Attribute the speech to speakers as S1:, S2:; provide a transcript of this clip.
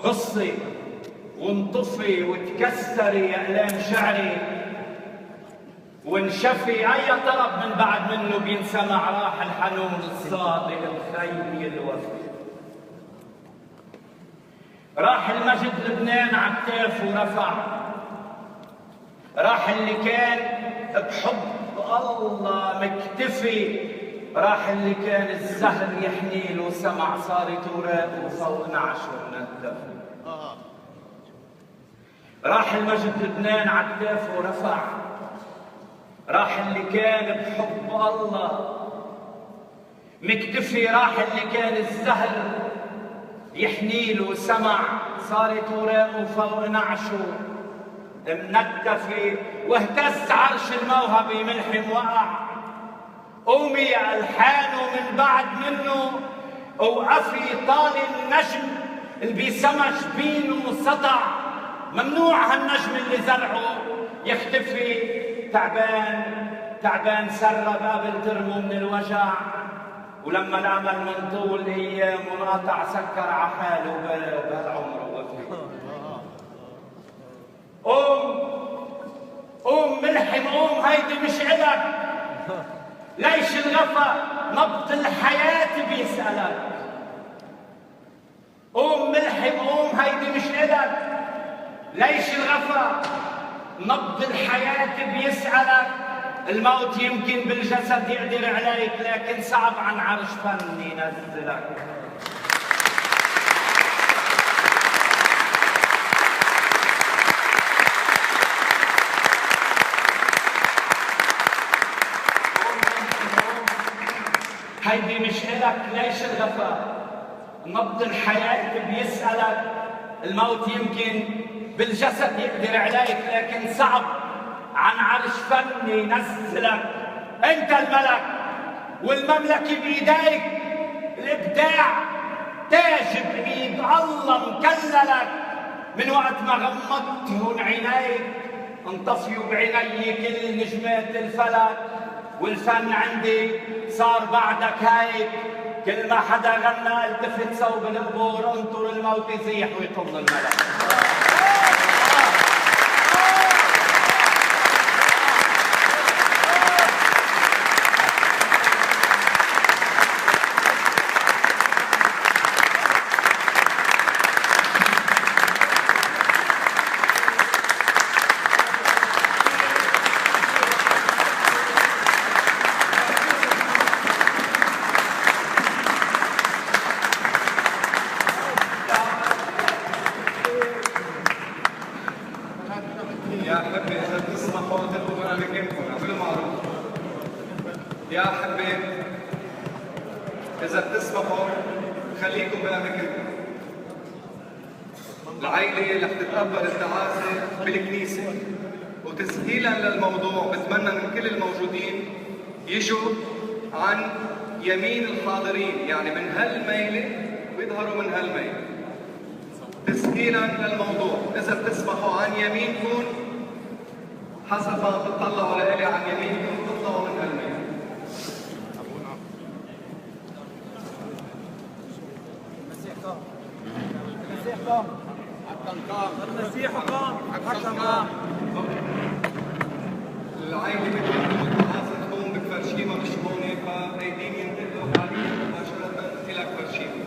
S1: خصي وانطفي وتكسري اقلام شعري، وانشفي اي طلب من بعد منه بينسمع، راح الحنون الصادق الخي الوفي. راح المجد لبنان عكتاف ورفع، راح اللي كان بحب الله مكتفي، راح اللي كان الزهر يحني له سمع، صارت وراقه فوق نعشه منتفي. راح المجد لبنان عكتاف ورفع، راح اللي كان بحب الله مكتفي، راح اللي كان الزهر يحني له سمع، صارت وراقه فوق نعشه منتفي. واهتز عرش الموهبة ملحم وقع، قومي يا الحان ومن بعد منه اوقفي طال النجم اللي بسما شبينه سطع، ممنوع هالنجم اللي زرعه يختفي. تعبان سرب قبل ترمه من الوجع، ولما الامل من طول ايام وانقطع سكر على حاله بهالعمر وفي. قوم ملحم قوم، هيدي مش إلك. ليش الغفا نبض الحياة بيسألك؟ قوم ملحم قوم، هيدي مش إلك. ليش الغفا نبض الحياة بيسألك؟ الموت يمكن بالجسد يقدر عليك، لكن صعب عن عرش فن ينزلك. هيدي مش إلك. ليش الغفا نبض الحياة بيسألك؟ الموت يمكن بالجسد يقدر عليك، لكن صعب عن عرش فن ينزلك. انت الملك والمملكة بإيديك، الإبداع تاج بإيد الله مكللك. من وقت ما غمضتهن عينيك انطفيوا بعيني كل نجمات الفلك، والفن عندي صار بعدك هيك. كل ما حدا غنى التفت صوب القبور، انطر الموت يزيح ويطل الملك.
S2: يا حبي إذا بتسمحوا تبقوا بأماكنكم، اعملوا معروف. يا حبي إذا بتسمحوا خليكم بأماكنكم. العائلة رح تتقبل التعازي بالكنيسة، وتسهيلا للموضوع بتمنى من كل الموجودين يجوا عن يمين الحاضرين، يعني من هالميلة ويظهروا من هالميلة تسهيلا للموضوع. إذا بتسمحوا عن يمينكم حسب ما بتطلعوا لإلي عن يمينكم تطلعوا من هالميل.
S3: المسيح قام. المسيح قام.
S2: العائلة بتقوم بالتعازي تقوم بفرشيمة مش هون، فأيدين ينتقلوا حاليا مباشرة إلى فرشيمة.